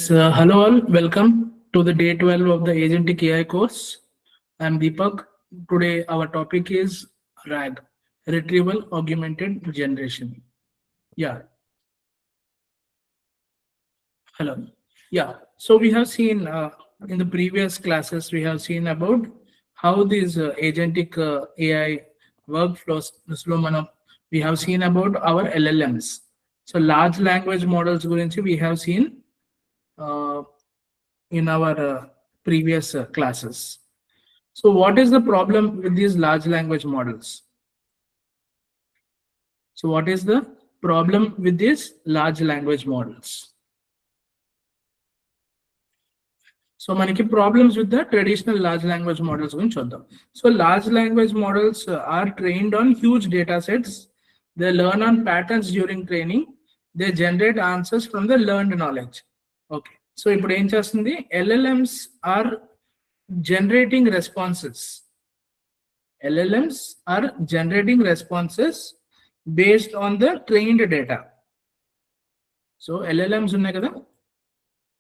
Yes, hello all. Welcome to the day 12 of the AGENTIC AI course. I'm Deepak. Today our topic is RAG, Retrieval-Augmented Generation. Yeah, hello. Yeah, so we have seen in the previous classes, we have seen about how these AGENTIC AI workflows, we have seen about our LLMs. So large language models gurinchi we have seen uh, in our previous classes. So what is the problem with these large language models? So what is the problem with these large language models? So manaki problems with the traditional large language models gurinchi chuddam. So large language models are trained on huge data sets. They learn on patterns during training. They generate answers from the learned knowledge. Okay. So ఇప్పుడు ఏం చేస్తుంది? LLMs are generating responses. LLMs are generating responses based on the trained data. So LLMs ఉన్నాయి కదా.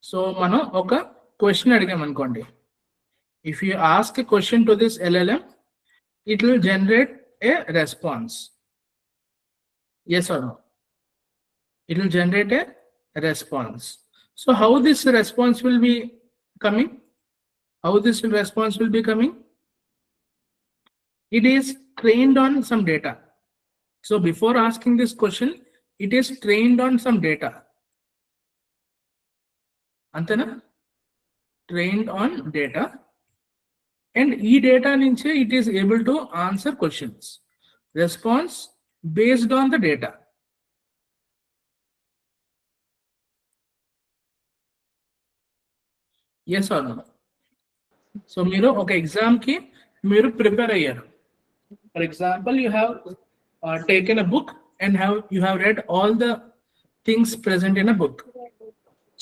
So మనం ఒక question అడిగాం అనుకోండి. If you ask a question to this LLM, it will generate a response. Yes or no? It will generate a response. So how this response will be coming? How this response will be coming? It is trained on some data. So before asking this question, it is trained on some data. Antena? Trained on data. And e data nunche it is able to answer questions. Response based on the data. Yes or no? So మీరు ఒక exam కి మీరు prepare అయ్యారు. For example, you have taken a book and you have read all the things present in a book.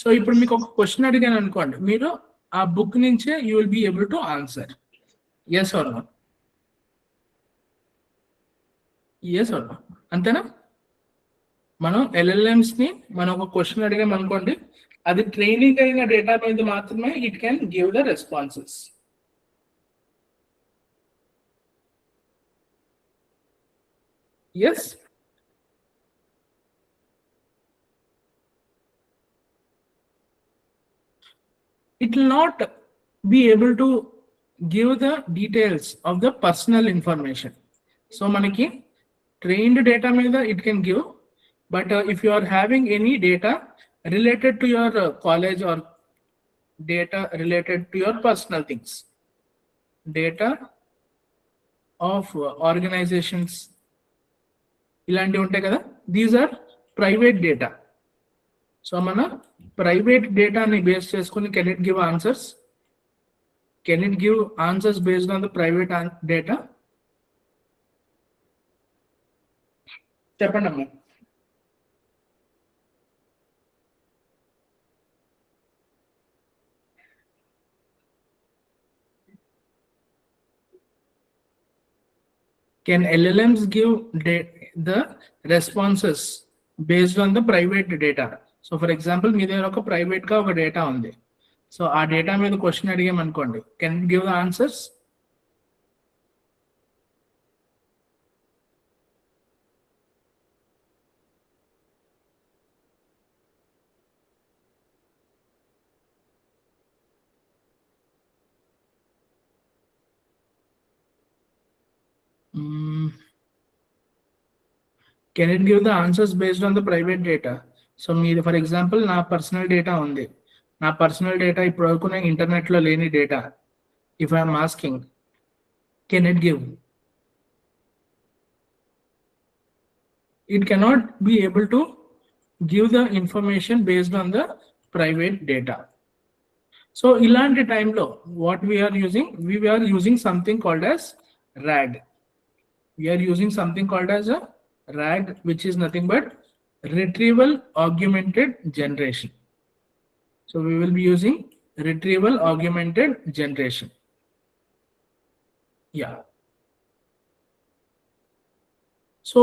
So ఇప్పుడు మీకు ఒక question అడిగాను అనుకోండి, మీరు ఆ బుక్ నుంచే you will be able to answer. Yes or no? Yes or no? అంతేనా? మనం LLMs ని మనం ఒక క్వశ్చన్ అడిగాం అనుకోండి, అది ట్రైనింగ్ అయిన డేటా మీద మాత్రమే it can give the responses. Yes. It will not be able to give the details of the personal information. So manaki trained data meeda it can give, but if you are having any data related to your college or data related to your personal things, data of organizations ఇలాంటివి ఉంటాయి కదా, these or private data. So మన private డేటాని base చేసుకుని can it give answers? Can it give answers based on the private data? చెప్పండి అమ్మా. Can LLMs give the responses based on the private data? So for example, మీ దగ్గర ఒక private గా ఒక data ఉంది. సో ఆ డేటా మీద క్వశ్చన్ అడిగాం అనుకోండి, can it give the answers? Can it give the answers based on the private data? So మీది ఫర్ ఎగ్జాంపుల్ నా పర్సనల్ డేటా ఉంది. నా పర్సనల్ డేటా ఇప్పుడు వరకు నేను ఇంటర్నెట్లో లేని data. If I'm asking, can it give? It cannot be able to give the information based on the private data. So ilanti time lo what we are using something called as RAG. We are using something called as a RAG, which is nothing but Retrieval-Augmented Generation. So we will be using Retrieval-Augmented Generation. Yeah. So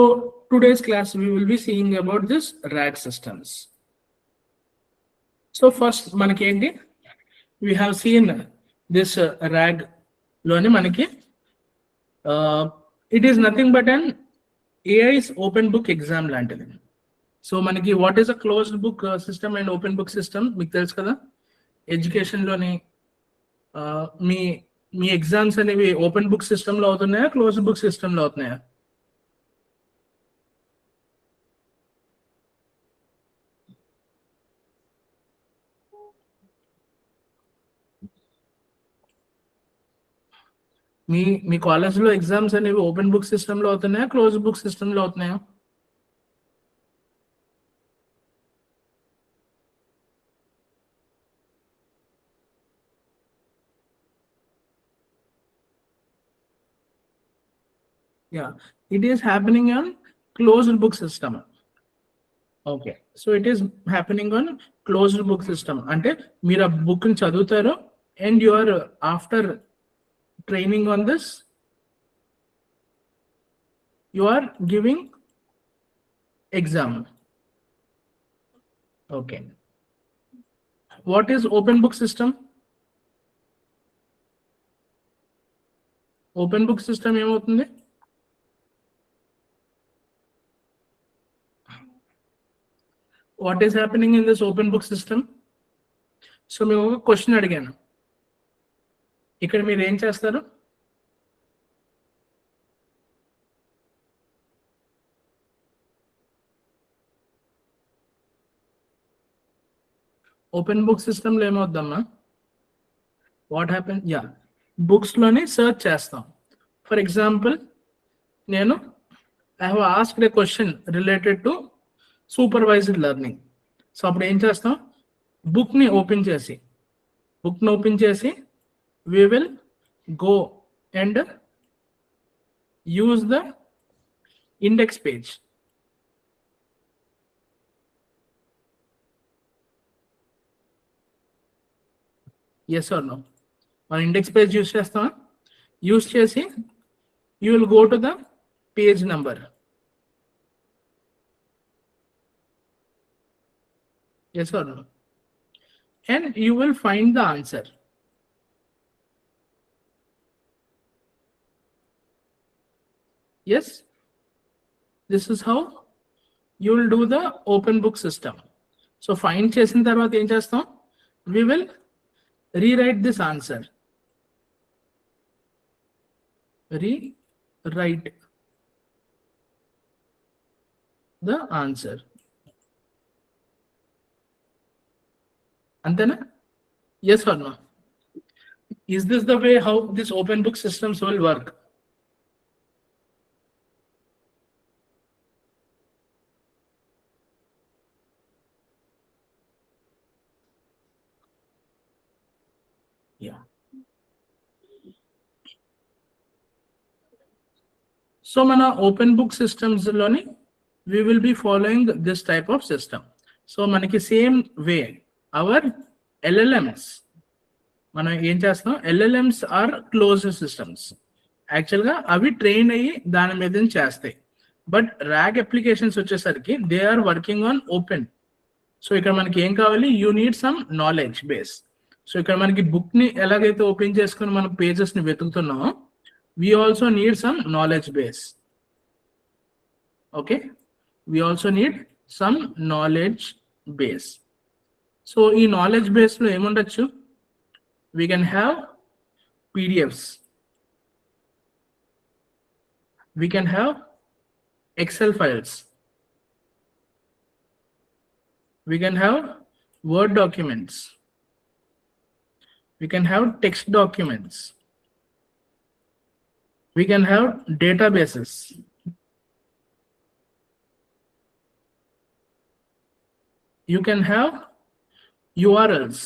today's class we will be seeing about this RAG systems. So first మనకి ఏంటి, we have seen this RAG లోని మనకి it is nothing but an AI's open book exam లాంటిది. So మనకి what is a closed book system and open book system మీకు తెలుసు కదా. ఎడ్యుకేషన్లోని మీ మీ exams అనేవి ఓపెన్ బుక్ సిస్టంలో అవుతున్నాయా, క్లోజ్డ్ బుక్ సిస్టంలో అవుతున్నాయా? మీ కాలేజ్లో ఎగ్జామ్స్ అనేవి ఓపెన్ బుక్ సిస్టంలో అవుతున్నాయా, క్లోజ్ బుక్ సిస్టంలో అవుతున్నాయా? Yeah, it is happening on closed book system. Okay, so it is happening on closed book system. అంటే మీరు ఆ బుక్ ని చదువుతారు and you are after training on this, you are giving exam. Okay, what is open book system? Open book system ఏమవుతుంది? What is happening in this open book system? So మేము ఒక question అడిగాను, ఇక్కడ మీరు ఏం చేస్తారు? ఓపెన్ బుక్ సిస్టంలో ఏమవుద్దమ్మా? What happen? యా, బుక్స్లోని సర్చ్ చేస్తాం. ఫర్ ఎగ్జాంపుల్, నేను I have asked a question related to supervised learning. So అప్పుడు ఏం చేస్తాం? బుక్ని ఓపెన్ చేసి we will go and use the index page. Yes or no? మన ఇండెక్స్ పేజ్ యూస్ చేస్తామా? యూస్ చేసి you will go to the page number. Yes or no? And you will find the answer. Yes, this is how you will do the open book system. So find చేసిన తర్వాత ఏం చేస్తాం? We will rewrite this answer. Rewrite the answer. Antena? Yes or no? Is this the way how this open book systems will work? Yeah. So mana open book systems loni we will be following this type of system. So manaki same way our LLMs, మనం ఏం చేస్తాం? LLMs are closed systems. యాక్చువల్గా అవి train అయ్యి దాని మీద చేస్తాయి. But RAG applications వచ్చేసరికి they are working on open. So ఇక్కడ మనకి ఏం కావాలి? You need some knowledge base. So ఇక్కడ మనకి బుక్ ని ఎలాగైతే ఓపెన్ చేసుకుని మనం పేజెస్ ని వెతుకుతున్నామో, we also need some knowledge base. Okay, we also need some knowledge base. So ఈ knowledge base లో ఏముండొచ్చు? We can have PDFs, we can have Excel files, we can have Word documents, we can have text documents, we can have databases, you can have URLs.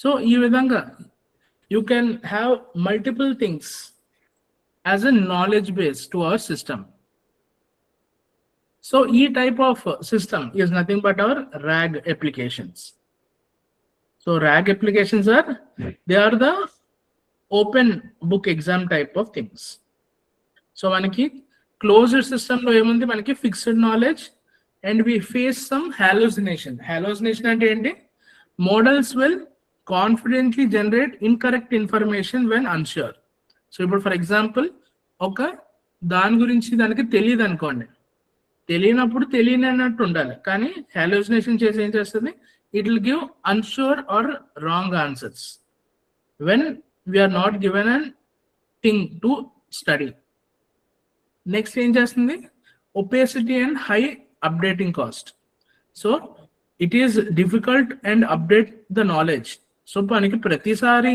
So ఈ విధంగా you can have multiple things as a knowledge base to our system. So ఈ type of system is nothing but our RAG applications. So RAG applications they are the open book exam type of things. So మనకి closed system లో ఏముంది? మనకి fixed knowledge and we face some hallucination. Hallucination ante enti? Models will confidently generate incorrect information when unsure. So ఇప్పుడు for example ఒక దాని గురించి దానికి తెలియదు అనుకోండి, తెలియనప్పుడు తెలియనట్టు ఉండాలి, కానీ హాలోసినేషన్ చేసి ఏం చేస్తుంది, it will give unsure or wrong answers when we are not given an thing to study. Next ఏం చేస్తుంది, opacity and high updating cost. So it is difficult and update the knowledge. So మనకి ప్రతిసారి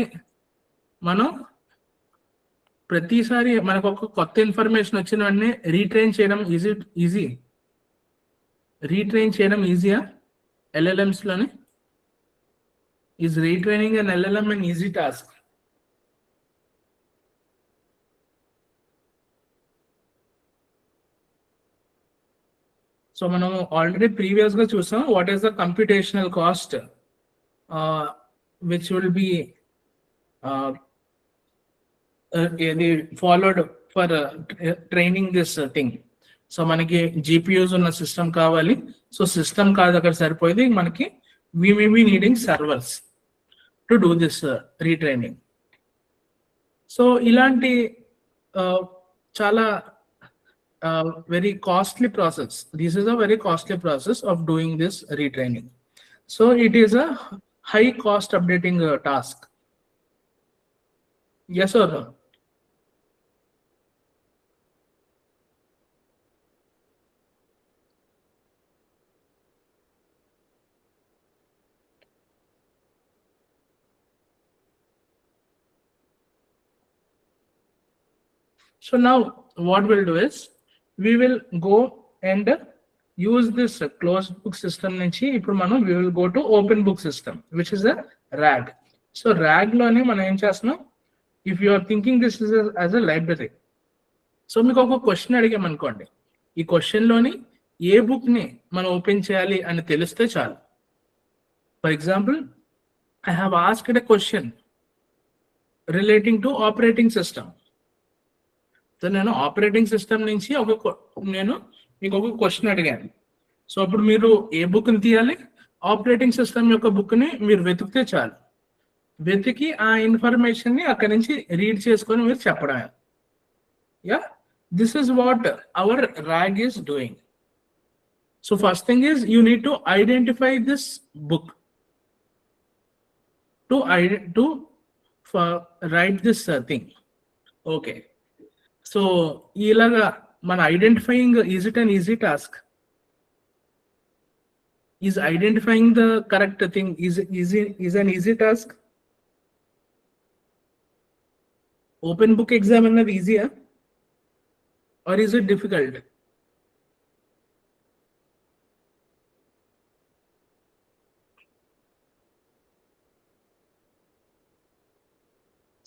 మనకు ఒక కొత్త ఇన్ఫర్మేషన్ వచ్చిన వెంటనే retrain చేయడం ఈజీయా LLMs లోని? Is retraining and LLM an easy task? So మనం ఆల్రెడీ ప్రీవియస్ గా చూసాం what is the computational cost which will be followed for training this thing. So మనకి GPUs ఉన్న సిస్టమ్ కావాలి. సో సిస్టమ్ కాదు అక్కడ సరిపోయేది, మనకి we may be needing servers to do this retraining. So ఇలాంటి చాలా very costly process. This is a very costly process of doing this retraining. So it is a high cost updating task. Yes or no? So now what we'll do is we will go and use this closed book system నుంచి ఇప్పుడు మనం we will go to open book system which is a RAG. So RAG లోనే మనం ఏం చేస్తున్నాం, if you are thinking this is as a library, so మీకు ఒక question అడిగామనుకోండి, ఈ క్వశ్చన్ లోని ఏ బుక్ ని మనం ఓపెన్ చేయాలి అని తెలిస్తే చాలు. For example, I have asked a question relating to operating system. So నేను ఆపరేటింగ్ సిస్టమ్ నుంచి నేను మీకు ఒక క్వశ్చన్ అడిగాను. సో అప్పుడు మీరు ఏ బుక్ని తీయాలి, ఆపరేటింగ్ సిస్టమ్ యొక్క బుక్ని మీరు వెతికితే చాలు, వెతికి ఆ ఇన్ఫర్మేషన్ని అక్కడి నుంచి రీడ్ చేసుకొని మీరు చెప్పడమే. Yeah, this is what our RAG is doing. So first thing is you need to identify this book to write this thing. Okay, so ఇలాగా మన identifying, is it an easy task? Is identifying the correct thing is an easy task? Open book exam అన్నది ఈజీయా or is it difficult?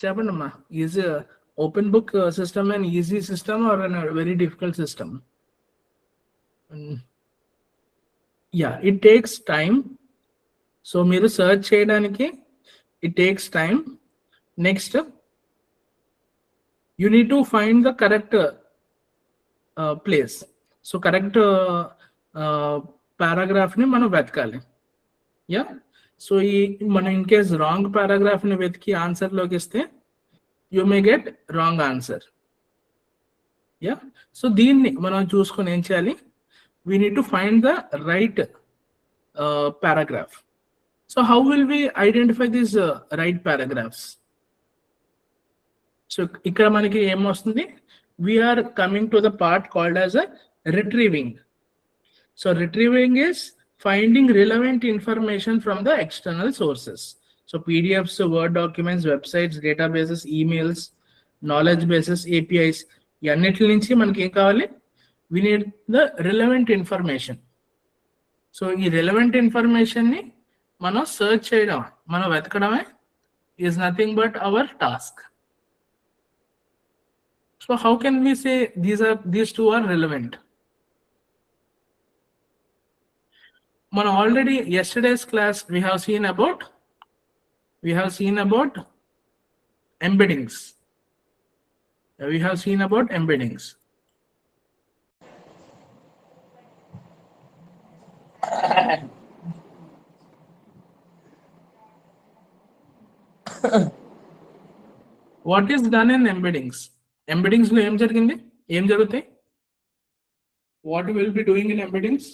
చెప్పండి అమ్మా, is open book system an easy system or a very difficult system? Yeah, it takes time. So మీరు search చేయడానికి it takes time. Next, you need to find the correct place. So correct paragraph ని మనం వెతకాలి. Yeah, so మనం in case wrong paragraph ని వెతికి answer లోకి ఇస్తే you may get wrong answer. Yeah, so దీన్ని మనం చూసుకొని ఏం చేయాలి, we need to find the right paragraph. So how will we identify these right paragraphs? So ఇక్కడ మనకి ఏమొస్తుంది, we are coming to the part called as a retrieving. So retrieving is finding relevant information from the external sources. So PDFs, Word documents, websites, databases, emails, knowledge bases, APIs, ఇవన్నిటి నుంచి మనకి ఏం కావాలి, we need the relevant information. So ఈ relevant information ని మనం search చేయడం, మనం వెతకడమే is nothing but our task. So how can we say these two are relevant? మనం already yesterday's class we have seen about embeddings. We have seen about embeddings. What is done in embeddings? Embeddings లో ఏం జరిగింది, ఏం జరుగుతాయి? What will be doing in embeddings?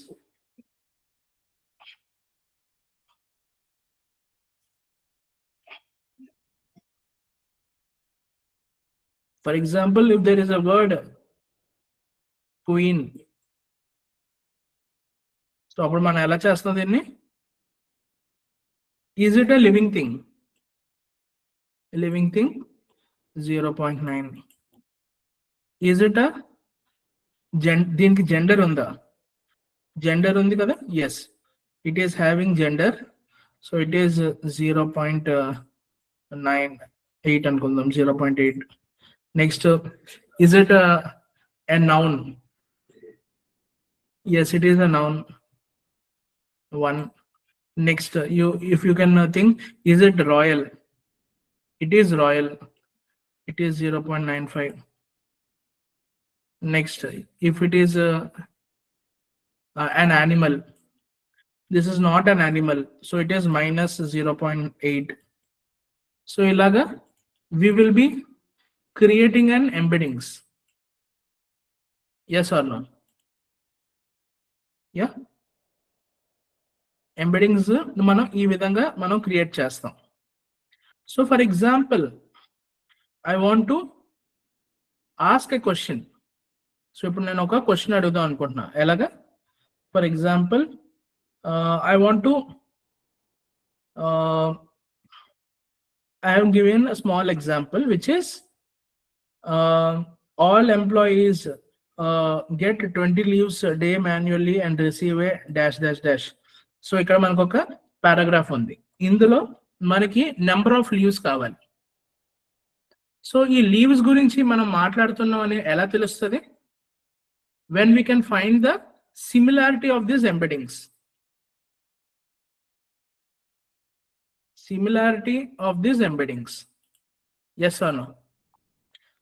For example, if there is a word queen, so అప్పుడు మనం ఎలా చేస్తాం దీన్ని? Is it a living thing? Living thing 0.9. Is it a దీనికి జెండర్ ఉందా? జెండర్ ఉంది కదా, yes, it is having gender, so it is 0.98 అనుకుందాం, 0.8. Next, is it a noun? Yes, it is a noun. 1. Next, if you can think, is it royal? It is royal. It is 0.95. Next, if it is an animal, this is not an animal, so it is minus 0.8. So ilaga we will be creating an embeddings. Yes or no? Yeah, embeddings మనం ఈ విధంగా మనం create చేస్తాం. So for example, I want to ask a question. So ఇప్పుడు నేను ఒక question అడుగుదాం అనుకుంటున్నా. ఎలాగా? For example, I want to I have given a small example, which is all employees get 20 leaves a day manually and receive a dash dash dash. So ఇక్కడ మనకు ఒక paragraph ఉంది, ఇందులో మనకి నెంబర్ ఆఫ్ లీవ్స్ కావాలి. So ఈ leaves గురించి మనం మాట్లాడుతున్నాం అని ఎలా తెలుస్తుంది? when we can find the similarity of these embeddings. Similarity of these embeddings. Yes or no?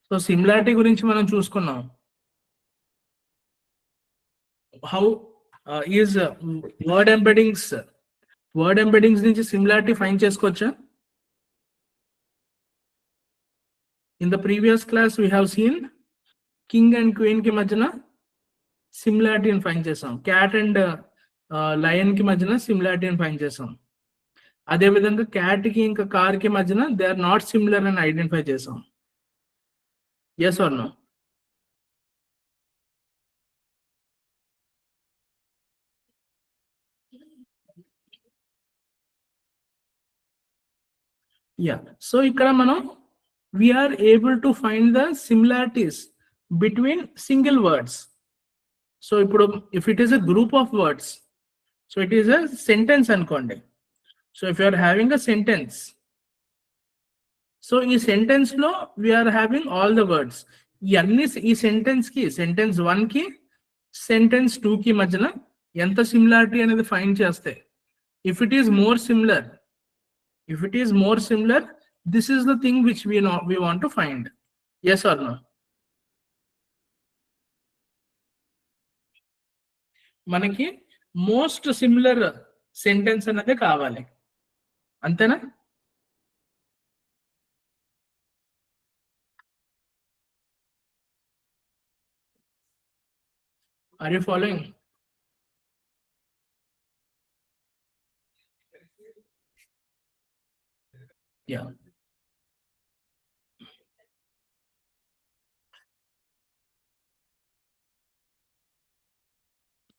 So similarity గురించి మనం చూసుకున్నాం. How is word embeddings నుంచి similarity find చేసుకోవచ్చా? In the previous class we have seen king and queen కి మధ్యన similarity find చేసాం, cat and lion కి మధ్యన similarity find చేసాం. అదే విధంగా క్యాట్ కి ఇంకా కార్ కి మధ్యన దే ఆర్ నాట్ సిమిలర్ అని ఐడెంటిఫై చేసాం. Yes or no? Yeah, so ఇక్కడ మనం we are able to find the similarities between single words. So ఇప్పుడు if it is a group of words, so it is a sentence అనుకోండి. So if you are having a sentence, so ఈ sentence లో we are having all the words. ఇవన్నీ ఈ sentence కి, sentence 1 కి sentence 2 కి మధ్యన ఎంత సిమిలారిటీ అనేది ఫైండ్ చేస్తే, if it is more similar, this is the thing which we want to find. Yes or no? మనకి మోస్ట్ సిమిలర్ సెంటెన్స్ అనేది కావాలి, అంతేనా? Are you following? Yeah.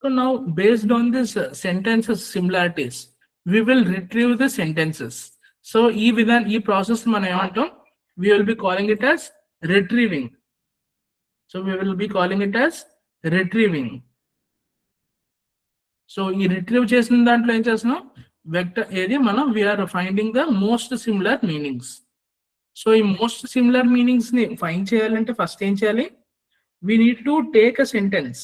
So now, based on this sentences similarities, we will retrieve the sentences. So ఈ process మనం ఏమంటాం? We will be calling it as retrieving. So we will be calling it as retrieving. So ఈ retrieve చేసిన దాంట్లో ఏం చేస్తున్నాం? Vector ఏది మనం we are finding the most similar meanings. So ఈ మోస్ట్ సిమిలర్ మీనింగ్స్ ని ఫైండ్ చేయాలంటే ఫస్ట్ ఏం చేయాలి? we need to take a sentence.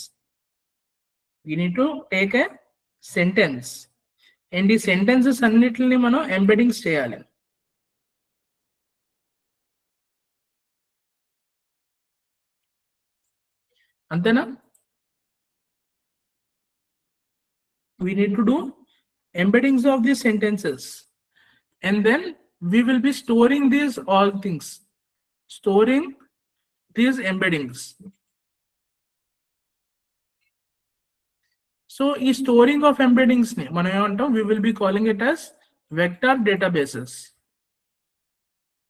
And ఈ సెంటెన్సెస్ అన్నిటిని మనం ఎంబెడింగ్స్ చేయాలి. అంతేనా? we need to do embeddings of these sentences, and then we will be storing these all things, storing these embeddings. So ఈ storing of embeddings ని మనం ఏమంటాం, we will be calling it as vector databases.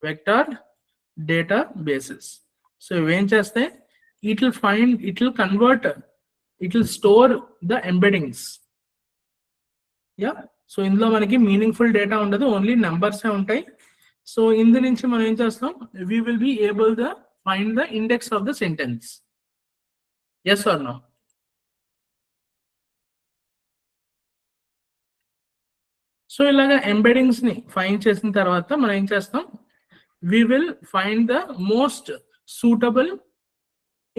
Vector databases. So ఏం చేస్తాయి, it will convert, it will store the embeddings. Yeah. So ఇందులో మనకి meaningful data ఉండదు, only numbers ఉంటాయి. సో ఇందు నుంచి మనం ఏం చేస్తాం, we will be able to find the index of the sentence. Yes or no? So ఇలాగా ఎంబెడింగ్స్ ని ఫైండ్ చేసిన తర్వాత మనం ఏం చేస్తాం, we will find the most suitable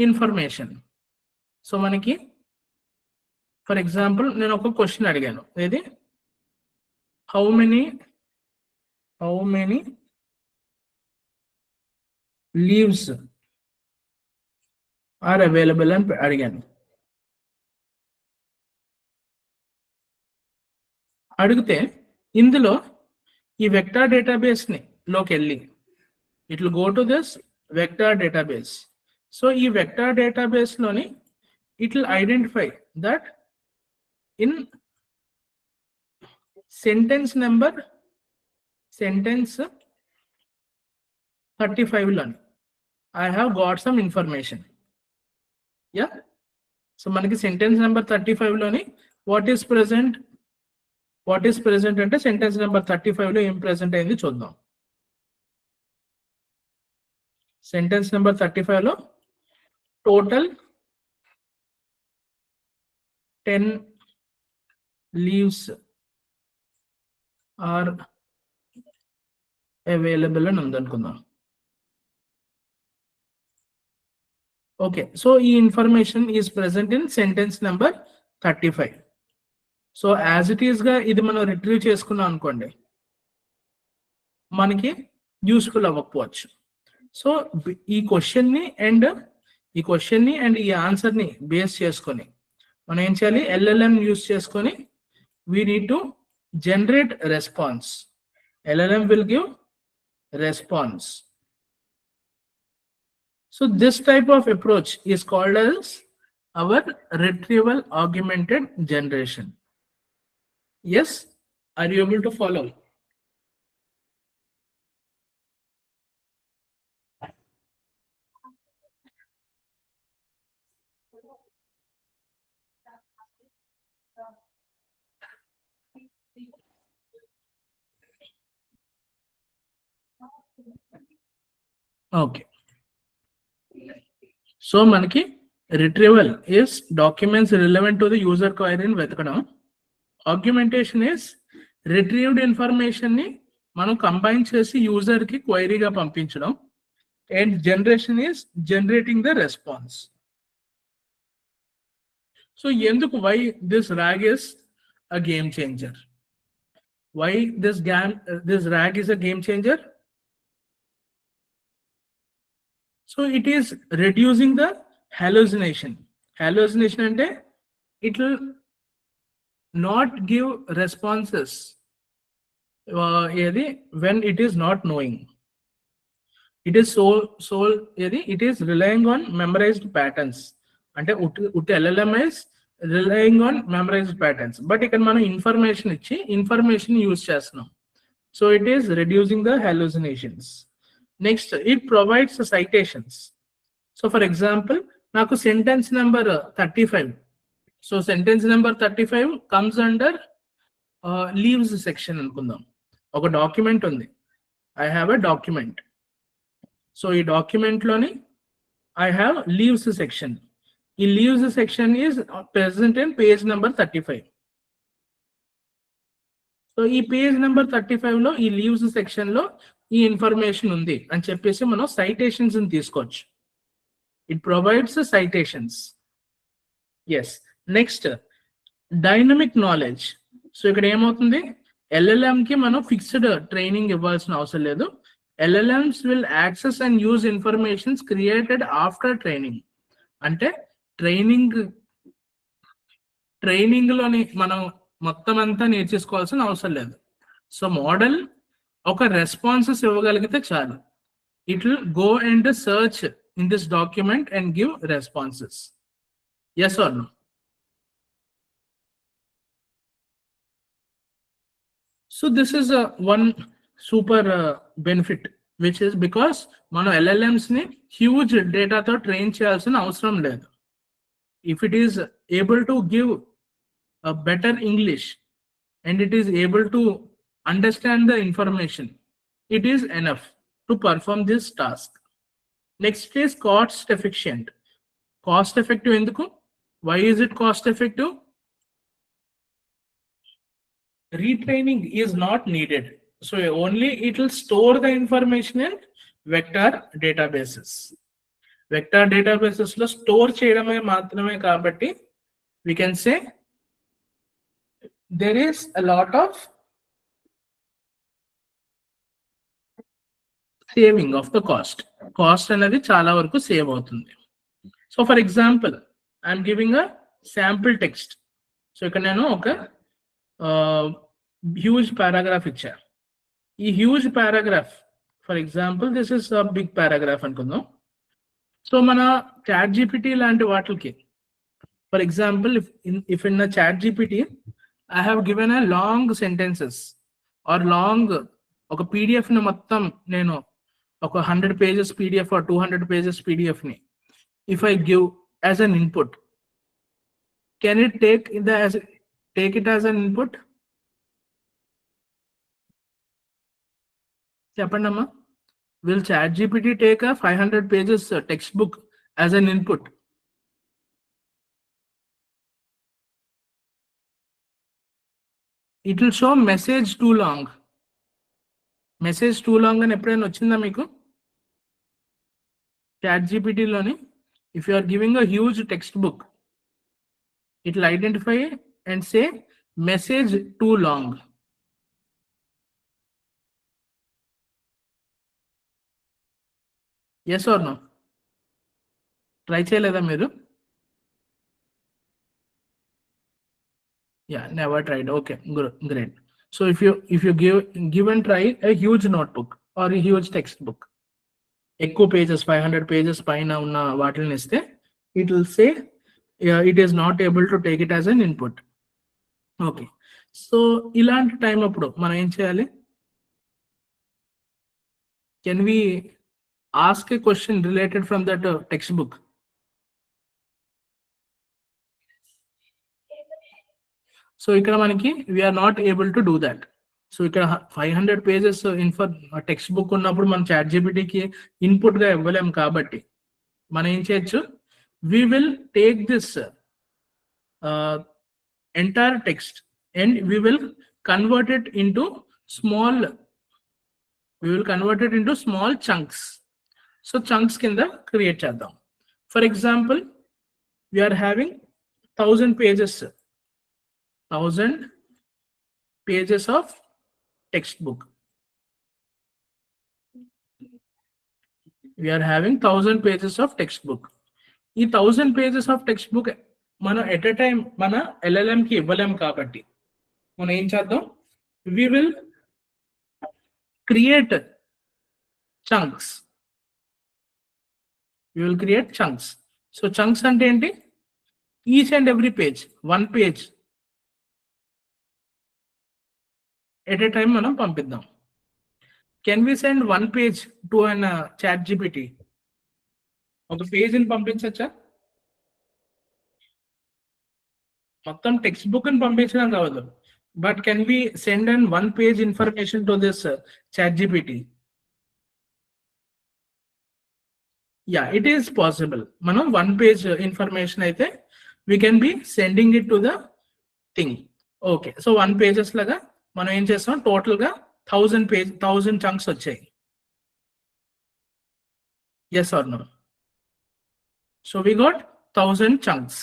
information. So మనకి ఫర్ ఎగ్జాంపుల్ నేను ఒక క్వశ్చన్ అడిగాను, ఏది how many leaves are available అని అడిగాను. అడిగితే ఇందులో ఈ వెక్టార్ డేటాబేస్ ని లోకి వెళ్ళి it will go to this vector database. So ఈ వెక్టార్ డేటాబేస్ లోని it will identify that in sentence 35 లోని I have got some information. Yeah. So మనకి సెంటెన్స్ నెంబర్ 35 లోని వాట్ ఈస్ ప్రెసెంట్ అంటే సెంటెన్స్ నెంబర్ 35 లో ఏం ప్రెసెంట్ అయింది చూద్దాం. సెంటెన్స్ నెంబర్ 35 లో టోటల్ 10 leaves are available అని ఉందనుకుందాం. ఓకే, సో ఈ information is present in sentence number 35. So as it is గా ఇది మనం రిట్రీవ్ చేసుకున్నాం అనుకోండి, మనకి యూస్ఫుల్ అవ్వకపోవచ్చు. సో ఈ క్వశ్చన్ ని అండ్ ఈ ఆన్సర్ ని బేస్ చేసుకొని మనం ఏం చేయాలి, LLM యూస్ చేసుకొని we need to generate response. LLM will give response. So this type of approach is called as our Retrieval-Augmented Generation. Yes, are you able to follow? Okay. So మనకి retrieval is documents relevant to the user query ని వెతకడం. Augmentation is retrieved information ని మనం combine చేసి user కి క్వైరీగా పంపించడం. And generation is generating the response. So ఎందుకు, why this RAG is a game changer? Why this RAG is a game changer? So it is reducing the hallucination. Hallucination ante it will not give responses when it is not knowing. It is it is relying on memorized patterns. Ante LLM is relying on memorized patterns. But ikkada మనం information ఇచ్చి information use చేస్తున్నాం. So it is reducing the hallucinations. Next, it provides citations. So for example, నాకు sentence number 35. So sentence number 35 comes under leaves section అనుకుందాం. ఒక document ఉంది. I have a document. So ఈ document లోని I have leaves section. ఈ leaves section is present in page number 35. So ఈ page number 35 లో ఈ లీవ్స్ సెక్షన్ లో ఈ ఇన్ఫర్మేషన్ ఉంది అని చెప్పేసి మనం సైటేషన్స్ తీసుకోవచ్చు. It provides citations. Yes. Next, dynamic knowledge. So ఇక్కడ ఏమవుతుంది, LLM కి మనం ఫిక్స్డ్ ట్రైనింగ్ ఇవ్వాల్సిన అవసరం లేదు. LLMs will access and use informations created after training. అంటే ట్రైనింగ్ ట్రైనింగ్ లోని మనం మొత్తం అంతా నేర్చేసుకోవాల్సిన అవసరం లేదు. సో మోడల్ ఒక రెస్పాన్సెస్ ఇవ్వగలిగితే చాలు. It will go and search in this document and give responses. Yes or no? So this is one super benefit, which is because మనం LLMs ని హ్యూజ్ డేటాతో ట్రైన్ చేయాల్సిన అవసరం లేదు. If it is able to give a better English and it is able to understand the information, it is enough to perform this task. Next is cost efficient. Cost effective ఎందుకు? Why is it cost effective? Retraining is not needed. So only it will store the information in vector databases. Vector databases lo store cheyadame maatrame kabatti we can say there is a lot of saving of the cost. Cost anadi chaala varaku save avutundi. So for example, I am giving a sample text. So ikkada nenu oka huge paragraph icha. Ee huge paragraph, for example, this is a big paragraph anukundam. So mana chat GPT lanti vaatiki, for example, if in the chat GPT I have given a long sentences or long oka PDF ni mottam nenu oka 100 pages PDF or 200 pages PDF ni if I give as an input, can it take it as an input? Cheppandamma, will ChatGPT take a 500 pages textbook as an input? It will show message too long. Message too long అని ఎప్పుడైనా వచ్చిందా మీకు ChatGPT లోని? If you are giving a huge textbook, it will identify and say message too long. Yes or no? Try చేయలేదా మీరు? Yeah, never tried. Okay, great. So if you give and try a huge notebook or a huge textbook, ఎక్కువ pages 500 pages పైన ఉన్న వాటిని ఇస్తే it will say it is not able to take it as an input. Okay, so ఇలాంటి time అప్పుడు మనం ఏం చేయాలి? Can we ask a question related from that textbook? So ఇక్కడ మనకి we are not able to do that. So ఇక్కడ 500 pages text book ఉన్నప్పుడు మనం చాట్ జీపీటీకి ఇన్పుట్ గా ఇవ్వలేం కాబట్టి మనం ఏం చేయొచ్చు? We will take this entire text and we will convert it into small chunks. So chunks కింద క్రియేట్ చేద్దాం. For example, we are having 1000 pages of textbook. We are having 1000 pages of textbook. ఈ 1000 pages of textbook మనం at a time మన LLM కి ఇవ్వలేం కాబట్టి మనం ఏం చేద్దాం? We will create chunks. So chunks అంటే ఏంటి? Each and every page, one page at a time మనం పంపిద్దాం. Can we send one page to an chat GPT? ఒక పేజ్ ని పంపించచ్చా? మొత్తం టెక్స్ట్ బుక్ ని పంపించడం కావద్దు, but can we send and one page information to this chat GPT? Yeah, it is possible. మనం one page information అయితే we can be sending it to the thing. Okay, so 1 pages లాగా మనం ఏం చేస్తాం? Total గా 1000 chunks వచ్చాయి. Yes or no? So we got 1000 chunks.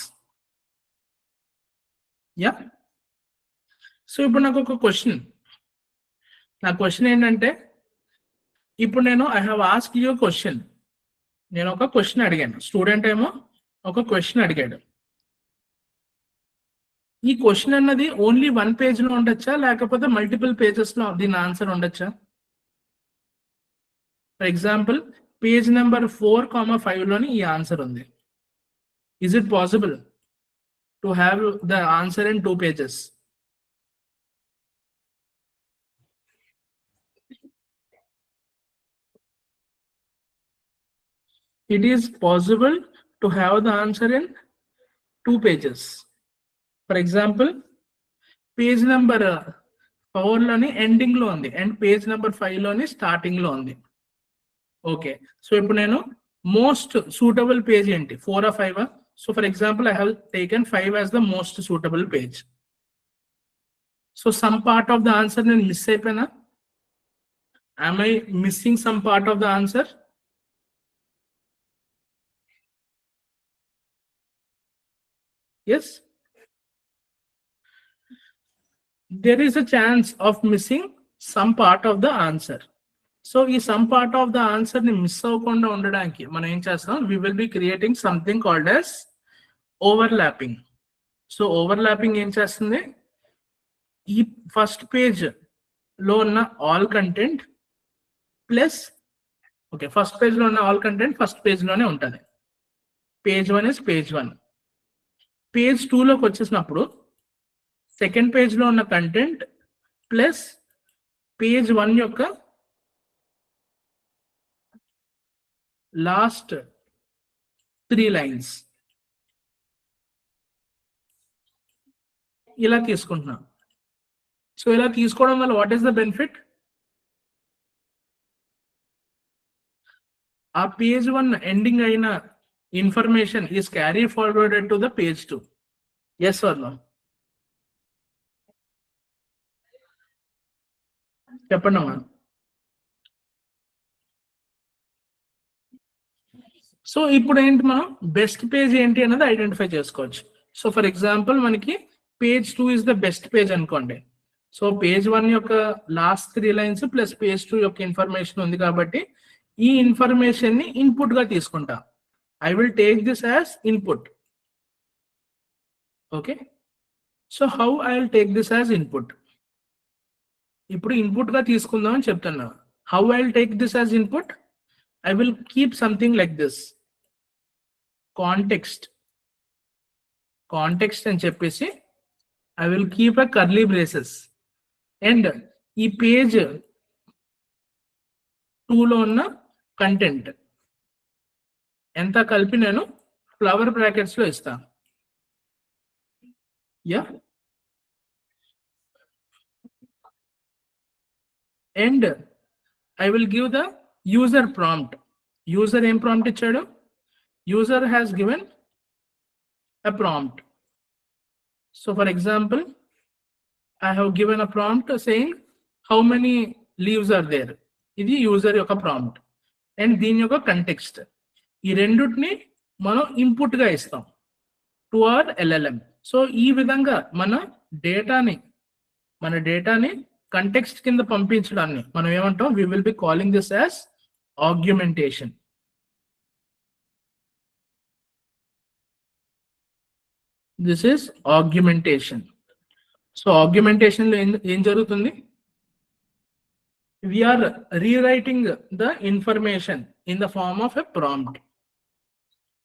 Yeah. So ఇప్పుడు నాకు ఒక క్వశ్చన్. నా క్వశ్చన్ ఏంటంటే, ఇప్పుడు నేను I have asked you question. నేను ఒక క్వశ్చన్ అడిగాను, స్టూడెంట్ ఏమో ఒక క్వశ్చన్ అడిగాడు. ఈ క్వశ్చన్ అన్నది ఓన్లీ 1 పేజ్ లో ఉండొచ్చా లేకపోతే మల్టిపుల్ పేజెస్ లో దీని ఆన్సర్ ఉండొచ్చా? ఫర్ ఎగ్జాంపుల్ పేజ్ నెంబర్ 4,5 లోని ఈ ఆన్సర్ ఉంది. Is it possible to have the answer in 2 pages? It is possible to have the answer in 2 pages. For example, page number 4 లోని ఎండింగ్ లో ఉంది and page number 5 లోని starting లో ఉంది. Okay, so ఇప్పుడు నేను మోస్ట్ సూటబుల్ పేజ్ ఏంటి, 4 or 5? So for example I have taken 5 as the most suitable page. So some part of the answer నేను మిస్ అయిపోయినా? Am I missing some part of the answer? Yes. There is a chance of missing some part of the answer. So ఈ some part of the answer ని miss అవ్వకుండా ఉండడానికి మనం ఏం చేస్తాం, we will be creating something called as overlapping. So overlapping ఏం చేస్తుంది, ఈ ఫస్ట్ పేజ్ లో ఉన్న all content plus, okay, first page లో ఉన్న ఆల్ కంటెంట్ ఫస్ట్ పేజ్ లోనే ఉంటుంది. Page 1 is page 1. పేజ్ 2 లోకి వచ్చేసినప్పుడు సెకండ్ పేజ్ లో ఉన్న కంటెంట్ ప్లస్ పేజ్ 1 యొక్క లాస్ట్ 3 lines ఇలా తీసుకుంటున్నాం. సో ఇలా తీసుకోవడం వల్ల వాట్ ఈస్ ద బెనిఫిట్? ఆ పేజ్ 1 ఎండింగ్ అయిన information is carry forwarded to the page 2. Yes or no? చెప్పండి అమ్మా. సో ఇప్పుడు ఏంటి, మనం బెస్ట్ పేజ్ ఏంటి అన్నది ఐడెంటిఫై చేసుకోవచ్చు. సో ఫర్ ఎగ్జాంపుల్ మనకి page 2 is the best page అనుకోండి. సో పేజ్ 1 యొక్క లాస్ట్ 3 lines ప్లస్ పేజ్ 2 యొక్క ఇన్ఫర్మేషన్ ఉంది కాబట్టి ఈ ఇన్ఫర్మేషన్ ని ఇన్పుట్ గా తీసుకుంటా. I will take this as input. Okay, so how I will take this as input? ఇప్పుడు ఇన్పుట్ గా తీసుకుందాం అని చెప్తున్నా. How I will take this as input? I will keep something like this, context అని చెప్పేసి I will keep a curly braces and ఈ page 2 లో ఉన్న కంటెంట్ ఎంత కలిపి నేను ఫ్లవర్ బ్రాకెట్స్ లో ఇస్తాను. Yeah, and I will give the user prompt. User ఏం ప్రాంప్ట్ ఇచ్చాడు? User has given a prompt. So for example, I have given a prompt saying how many leaves are there. ఇది user యొక్క prompt and దీని యొక్క context. ఈ రెండుటిని మనం input గా ఇస్తాం టు అవర్ LLM. సో ఈ విధంగా మన డేటాని కంటెక్స్ట్ కింద పంపించడాన్ని మనం ఏమంటాం, we will be calling this as augmentation. This is augmentation. So augmentation లో ఏం జరుగుతుంది? We are rewriting the information in the form of a prompt.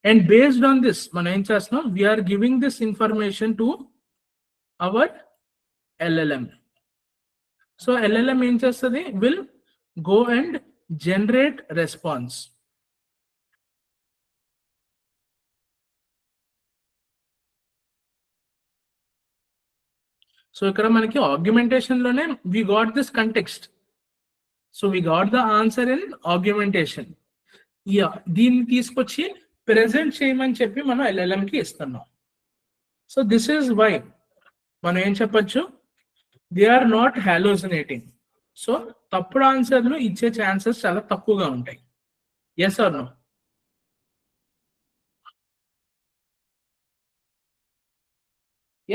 And based on this, మనం ఏం చేస్తున్నాం, we are giving this information to our LLM. So LLM ఏం చేస్తుంది, will go and generate response. So ఇక్కడ మనకి augmentation లోనే we got this context. So we got the answer in augmentation. Yeah, దీన్ని తీసుకొచ్చి ప్రెజెంట్ చేయమని చెప్పి మనం LLM కి ఇస్తున్నాం. సో దిస్ ఈస్ వై మనం ఏం చెప్పొచ్చు, they are not hallucinating. So తప్పుడు ఆన్సర్లు ఇచ్చే ఛాన్సెస్ చాలా తక్కువగా ఉంటాయి. Yes or no?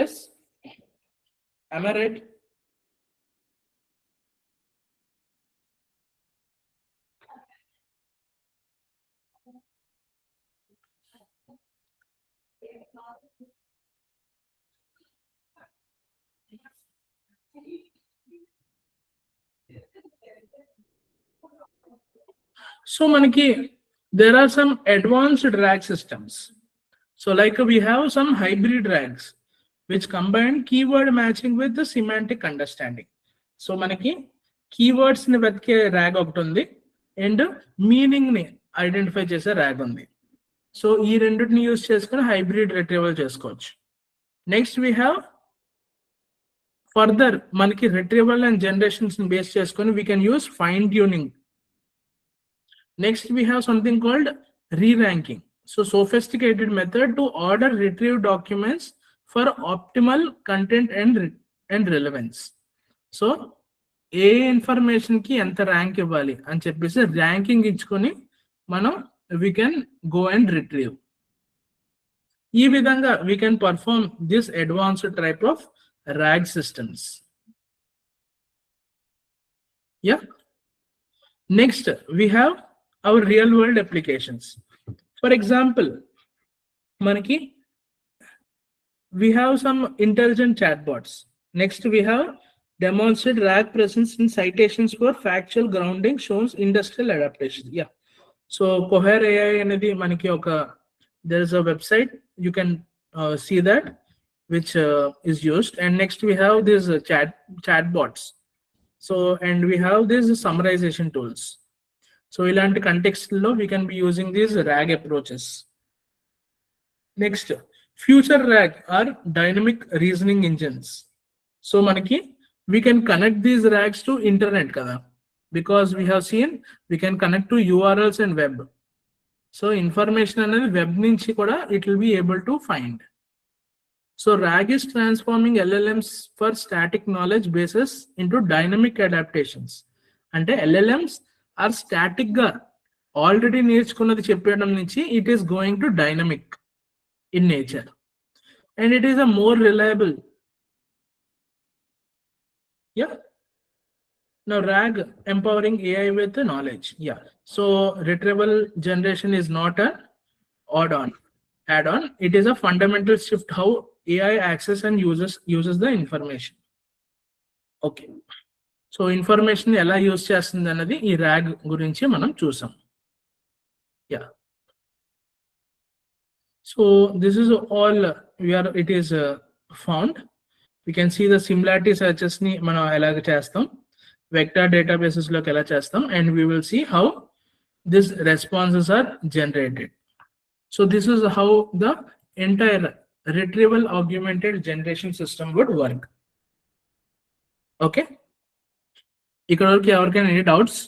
Yes, am I right? So manaki there are some advanced RAG systems. So like we have some hybrid RAGs which combine keyword matching with the semantic understanding. So మనకి keywords ని వెతికే RAG ఒకటి ఉంది and meaning ని identify చేసే RAG ఉంది. So ఈ రెండింటిని యూజ్ చేసుకుని హైబ్రిడ్ రిట్రీవల్ చేసుకోవచ్చు. నెక్స్ట్ వీ హ్యావ్ ఫర్దర్ మనకి రిట్రీవల్ అండ్ జనరేషన్స్ ని బేస్ చేసుకొని we can use fine tuning. Next we have something called re-ranking. So sophisticated method to order retrieve documents for optimal content and relevance. So A information కి ఎంత rank ఇవ్వాలి అని చెప్పేసి ranking ఇచ్చుకొని మనం we can go and retrieve. ఈ విధంగా we can perform this advanced type of RAG systems. Yeah. Next we have our real world applications. For example, manaki we have some intelligent chatbots. Next we have demonstrated RAG presence in citations for factual grounding shows industrial adaptation. Yeah. So Cohere AI anedi manaki oka there is a website you can see that which is used. And next we have these chatbots. So and we have these summarization tools. So ilanti context lo we can be using these RAG approaches. Next, future RAG are dynamic reasoning engines. So manaki we can connect these RAGs to internet kada, because we have seen we can connect to URLs and web. So information anadi web nunchi kuda it will be able to find. So RAG is transforming LLMs for static knowledge bases into dynamic adaptations. Ante LLMs are static ga already నేర్చుకున్నది చెప్పడం నుంచి it is going to dynamic in nature, and it is a more reliable. Yeah. Now RAG empowering AI with the knowledge. Yeah. So retrieval generation is not an add-on. It is a fundamental shift how AI access and uses the information. Okay. So information ఎలా use చేస్తుంది అన్నది ఈ RAG గురించి మనం చూసాం. Yeah. So this is all it is found. We can see the similarity searches ని మనం ఎలాగ చేస్తాం, వెక్టర్ డేటాబేసెస్ లోకి ఎలా చేస్తాం, and we will see how these responses are generated. So this is how the entire retrieval augmented generation system would work. Okay. ఇక్కడ వరకు ఎవరికైనా ఎనీ డౌట్స్?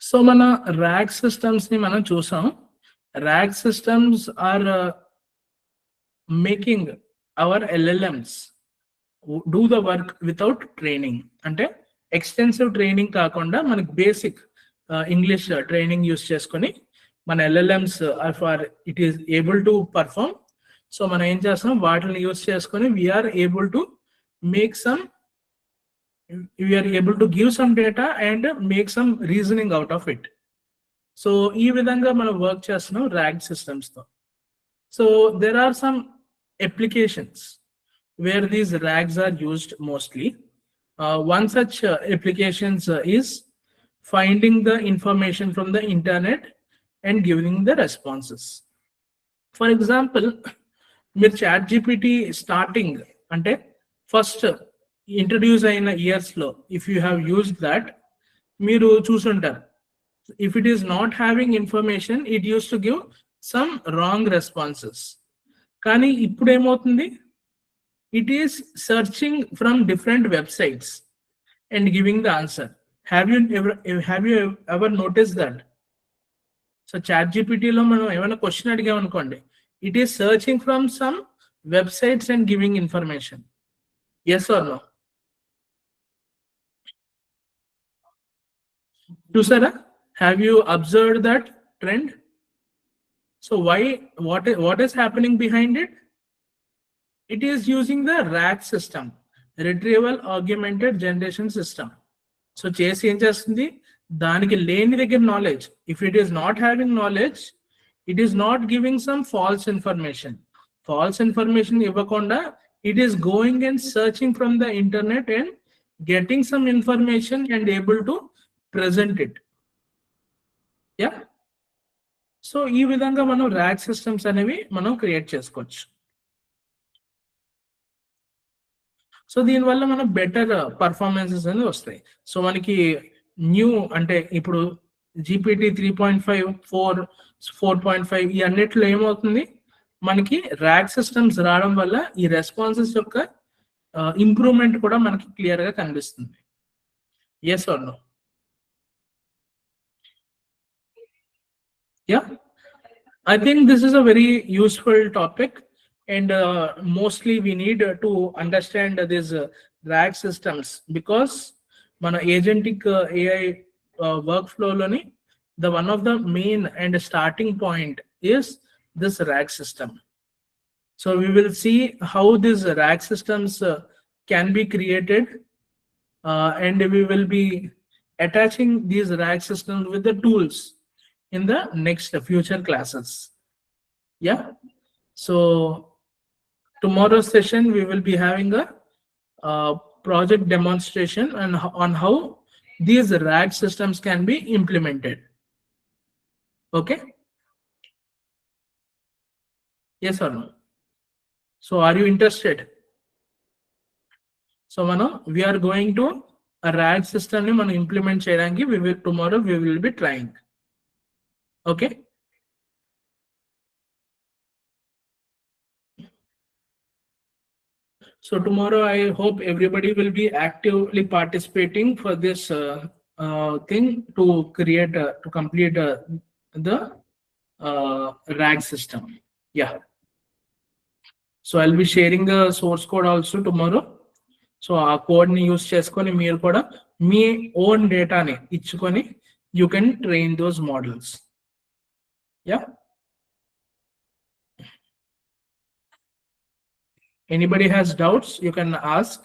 సో మన RAG systems ని మనం చూసాం. RAG systems are making our LLMs do the work without training. అంటే extensive training కాకుండా మనకి బేసిక్ ఇంగ్లీష్ ట్రైనింగ్ యూస్ చేసుకొని మన LLMs or it is able to perform. So మనం ఏం చేస్తాం, వాటిని యూస్ చేసుకొని we are able to make some we are able to give some data and make some reasoning out of it. So ee vidhanga మనం work చేస్తున్నాం RAG systems తో. So there are some applications where these RAGs are used mostly. One such applications is finding the information from the internet and giving the responses. For example, మీరు ChatGPT starting అంటే first introduce అయిన years లో if you have used that మీరు చూసుంటారు. If it is not having information it use to give some wrong responses. కానీ ఇప్పుడు ఏమవుతుంది, it is searching from different websites and giving the answer. Have you ever notice that? So ChatGPTలో మనం ఏమైనా question అడిగామనుకోండి, it is searching from some websites and giving information. Yes or no? Chusara, have you observed that trend? So what is happening behind it? It is using the RAG system, Retrieval-Augmented Generation system. So చేసి ఏం చేస్తుంది, దానికి లేని దగ్గర knowledge. If it is not having knowledge, it is not giving some false information. False information ఇవ్వకుండా it is going and searching from the internet and getting some information and able to present it. Yeah. So ఈ విధంగా మనం RAG systems అనేవి మనం create చేసుకోవచ్చు. So దీనివల్ల మనం better performances అనేది వస్తాయి. సో మనకి న్యూ అంటే ఇప్పుడు GPT 3.5, 4.5 ఈ అన్నిట్లో ఏమవుతుంది, మనకి RAG సిస్టమ్స్ రావడం వల్ల ఈ రెస్పాన్సెస్ యొక్క ఇంప్రూవ్మెంట్ కూడా మనకి క్లియర్ గా కనిపిస్తుంది. Yes or no? Yeah, I think this is a very useful topic, and mostly we need to understand these RAG systems, because మన agentic AI workflow loni the one of the main and starting point is this RAG system. So we will see how these RAG systems can be created, and we will be attaching these RAG systems with the tools in the next future classes. Yeah. So tomorrow's session we will be having a project demonstration and on how these RAG systems can be implemented. Okay. Yes or no? So are you interested? So we are going to a RAG system ni మనం implement cheyadaniki tomorrow we will be trying. Okay. So tomorrow I hope everybody will be actively participating for this thing to create to complete the RAG system. Yeah. So I'll be sharing the source code also tomorrow. So our code ni use cheskoni meer kuda me own data ni ichukoni you can train those models. Yeah. Anybody has doubts, you can ask.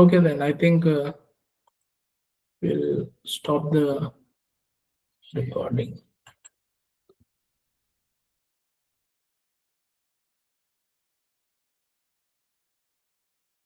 Okay, then I think we'll stop the recording.